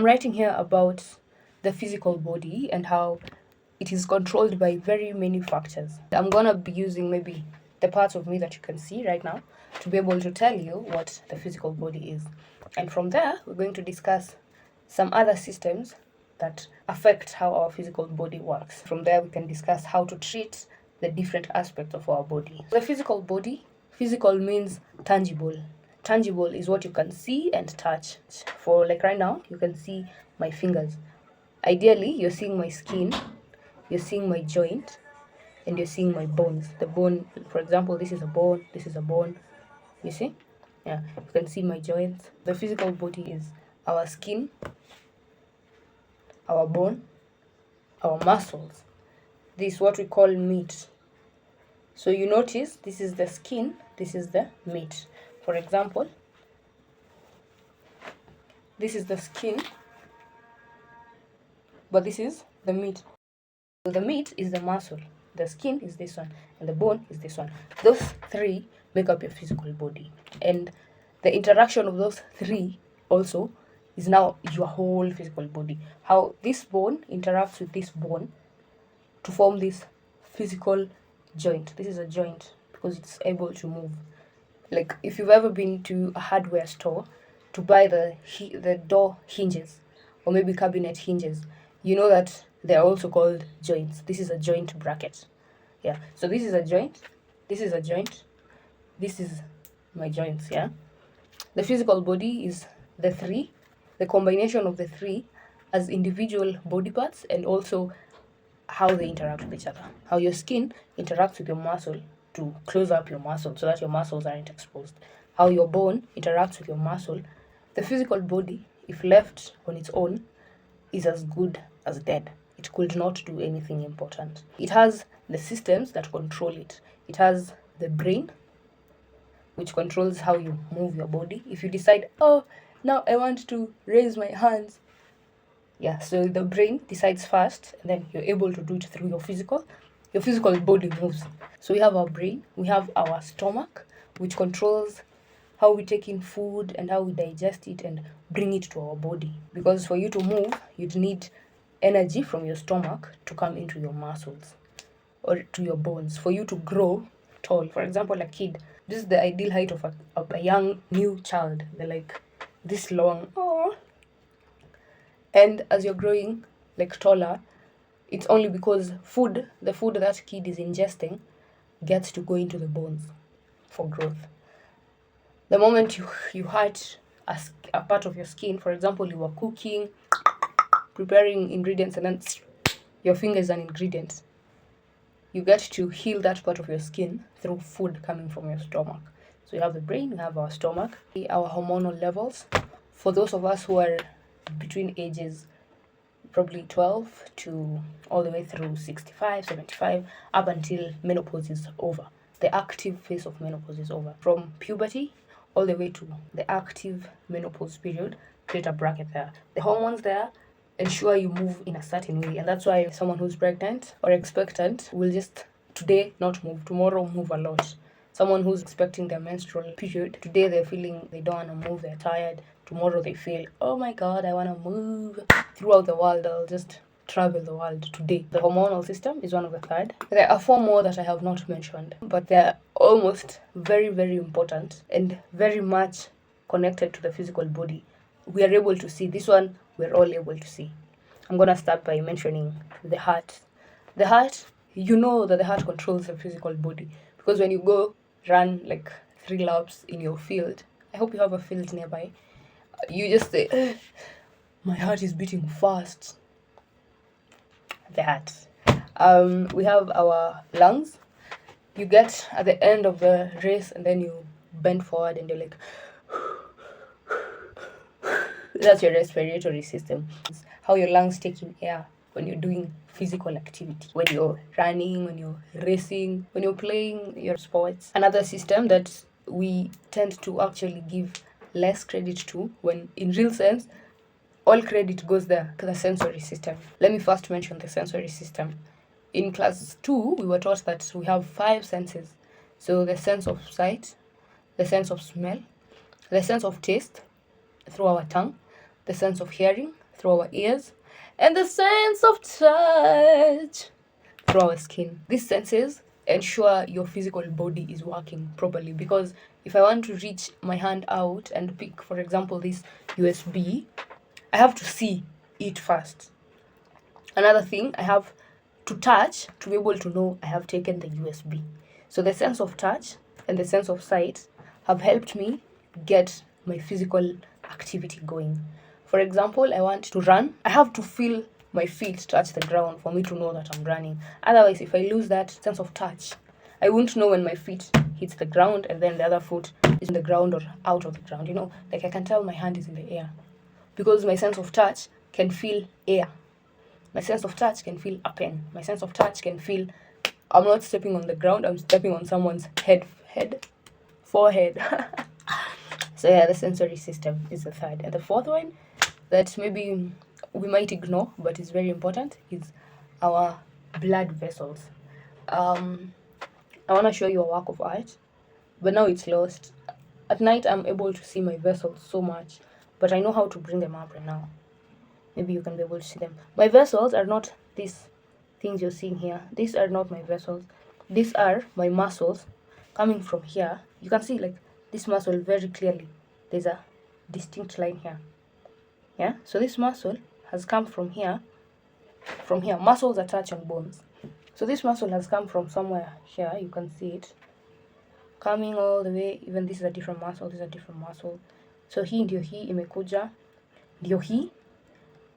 I'm writing here about the physical body and how it is controlled by very many factors. I'm gonna be using maybe the parts of me that you can see right now to be able to tell you what the physical body is. And from there, we're going to discuss some other systems that affect how our physical body works. From there, we can discuss how to treat the different aspects of our body. The physical body, physical means tangible. Tangible is what you can see and touch. For like right now, you can see my fingers. Ideally, you're seeing my skin, you're seeing my joint, and you're seeing my bones. The bone, for example, this is a bone, this is a bone. You see? Yeah, you can see my joints. The physical body is our skin, our bone, our muscles. This is what we call meat. So you notice this is the skin, this is the meat. For example, this is the skin, but this is the meat. So the meat is the muscle, the skin is this one, and the bone is this one. Those three make up your physical body. And the interaction of those three also is now your whole physical body. How this bone interacts with this bone to form this physical joint. This is a joint because it's able to move. Like if you've ever been to a hardware store to buy the door hinges or maybe cabinet hinges, you know that they're also called joints. This is a joint bracket. Yeah. So this is a joint. This is a joint. This is my joints. Yeah. The physical body is the combination of the three as individual body parts and also how they interact with each other. How your skin interacts with your muscle to close up your muscle so that your muscles aren't exposed. How your bone interacts with your muscle. The physical body, if left on its own, is as good as dead. It could not do anything important. It has the systems that control it. It has the brain, which controls how you move your body. If you decide, oh, now I want to raise my hands, yeah, so the brain decides first, and then you're able to do it through your physical body moves. So we have our brain, we have our stomach, which controls how we take in food and how we digest it and bring it to our body. Because for you to move, you'd need energy from your stomach to come into your muscles or to your bones. For you to grow tall, for example, a kid, this is the ideal height of a young new child. They're like this long. Oh. And as you're growing like taller, it's only because the food that kid is ingesting gets to go into the bones for growth. The moment you hurt a part of your skin, for example, you are cooking, preparing ingredients, and then your finger is an ingredient, you get to heal that part of your skin through food coming from your stomach. So you have the brain, we have our stomach, our hormonal levels. For those of us who are between ages probably 12 to all the way through 65, 75, up until menopause is over. The active phase of menopause is over. From puberty all the way to the active menopause period, create a bracket there. The hormones there ensure you move in a certain way, and that's why someone who's pregnant or expectant will just today not move, tomorrow move a lot. Someone who's expecting their menstrual period, today they're feeling they don't want to move, they're tired. Tomorrow they feel, oh my god, I want to move throughout the world. I'll just travel the world today. The hormonal system is one of the third. There are four more that I have not mentioned, but they're almost very, very important and very much connected to the physical body. We are able to see this one, we're all able to see. I'm going to start by mentioning the heart. The heart, you know that the heart controls the physical body because when you go run like 3 laps in your field, I hope you have a field nearby, you just say, my heart is beating fast. The heart. We have our lungs. You get at the end of the race and then you bend forward and you're like, that's your respiratory system. It's how your lungs take in air when you're doing physical activity, when you're running, when you're racing, when you're playing your sports. Another system that we tend to actually give less credit to, when in real sense all credit goes there, to the sensory system. Let me first mention the sensory system. In class 2 we were taught that we have 5 senses. So the sense of sight, the sense of smell, the sense of taste through our tongue, the sense of hearing through our ears, and the sense of touch through our skin. These senses ensure your physical body is working properly, because if I want to reach my hand out and pick, for example, this USB, I have to see it first. Another thing, I have to touch to be able to know I have taken the USB. So the sense of touch and the sense of sight have helped me get my physical activity going. For example, I want to run. I have to feel my feet touch the ground for me to know that I'm running. Otherwise, if I lose that sense of touch, I won't know when my feet hits the ground and then the other foot is in the ground or out of the ground. Like I can tell my hand is in the air because my sense of touch can feel air. My sense of touch can feel a pen. My sense of touch can feel I'm not stepping on the ground, I'm stepping on someone's forehead. So yeah, the sensory system is the third. And the fourth one that maybe we might ignore but is very important is our blood vessels. I want to show you a work of art, but now it's lost. At night I'm able to see my vessels so much, but I know how to bring them up right now. Maybe you can be able to see them. My vessels are not these things you're seeing here. These are not my vessels. These are my muscles coming from here. You can see like this muscle very clearly. There's a distinct line here. Yeah, so this muscle has come from here. From here, muscles attach on bones. So this muscle has come from somewhere here. You can see it coming all the way. Even this is a different muscle. This is a different muscle. So hii ndio hii imekuja, ndio hii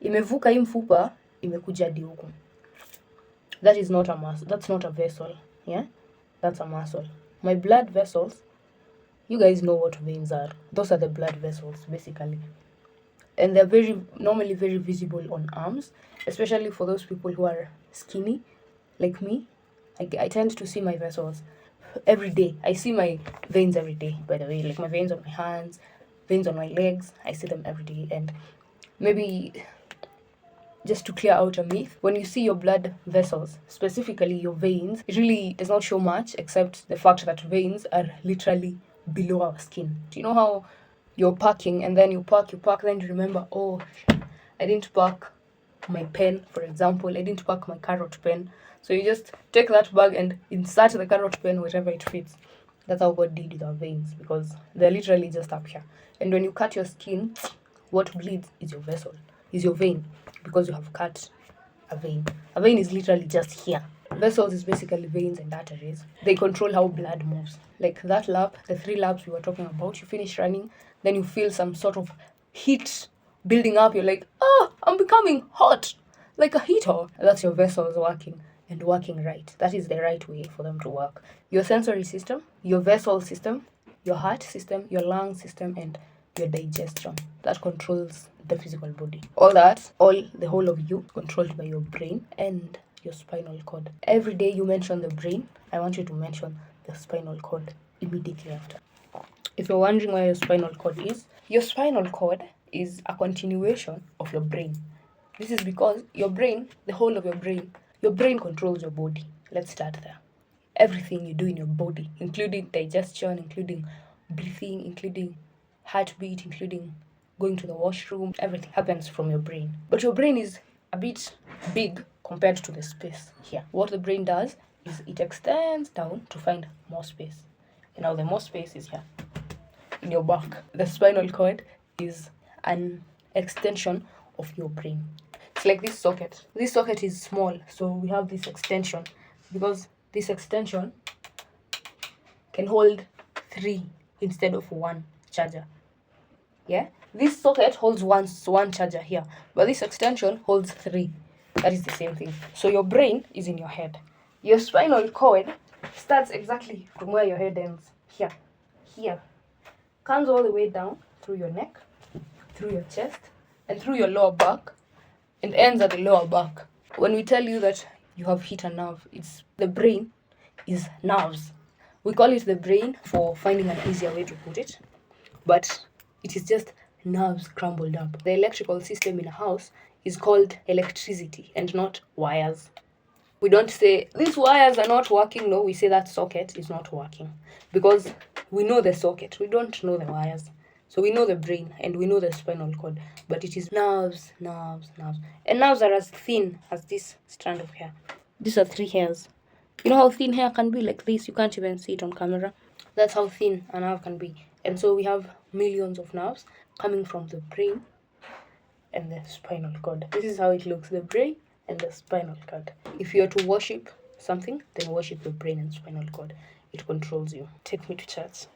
imevuka hii mfupa imekuja hadi huku. That is not a muscle. That's not a vessel. Yeah, that's a muscle. My blood vessels, you guys know what veins are. Those are the blood vessels basically, and they're normally very visible on arms, especially for those people who are skinny like me. I tend to see my vessels every day. I see my veins every day, by the way, like my veins on my hands, veins on my legs. I see them every day. And maybe just to clear out a myth, when you see your blood vessels, specifically your veins, it really does not show much except the fact that veins are literally below our skin. Do you know how you're packing and then you pack, then you remember, oh, I didn't pack my pen, for example. I didn't pack my carrot pen. So you just take that bag and insert the carrot pen wherever it fits. That's how God did with our veins, because they're literally just up here. And when you cut your skin, what bleeds is your vessel, is your vein, because you have cut a vein. A vein is literally just here. Vessels is basically veins and arteries. They control how blood moves. Like that lap, the 3 laps we were talking about, you finish running, then you feel some sort of heat building up. You're like, oh, I'm becoming hot, like a heater. That's your vessels working, and working right. That is the right way for them to work. Your sensory system, your vessel system, your heart system, your lung system, and your digestion. That controls the physical body. The whole of you, controlled by your brain and your spinal cord. Every day you mention the brain, I want you to mention the spinal cord immediately after. If you're wondering where your spinal cord is, your spinal cord is a continuation of your brain. This is because your brain, the whole of your brain controls your body. Let's start there. Everything you do in your body, including digestion, including breathing, including heartbeat, including going to the washroom, everything happens from your brain. But your brain is a bit big compared to the space here. What the brain does is it extends down to find more space. And now the more space is here in your back. The spinal cord is an extension of your brain. It's like this socket. This socket is small, so we have this extension because this extension can hold 3 instead of 1 charger. Yeah, this socket holds one charger here, but this extension holds 3. That is the same thing. So your brain is in your head. Your spinal cord starts exactly from where your head ends. Here. Comes all the way down through your neck, through your chest, and through your lower back, and ends at the lower back. When we tell you that you have hit a nerve, it's the brain is nerves. We call it the brain for finding an easier way to put it, but it is just nerves crumbled up. The electrical system in a house is called electricity and not wires. We don't say, these wires are not working. No, we say that socket is not working because we know the socket. We don't know the wires. So we know the brain and we know the spinal cord, but it is nerves, nerves, nerves. And nerves are as thin as this strand of hair. These are 3 hairs. You know how thin hair can be like this? You can't even see it on camera. That's how thin a nerve can be. And so we have millions of nerves coming from the brain and the spinal cord. This is how it looks, the brain and the spinal cord. If you are to worship something, then worship the brain and spinal cord. It controls you. Take me to church.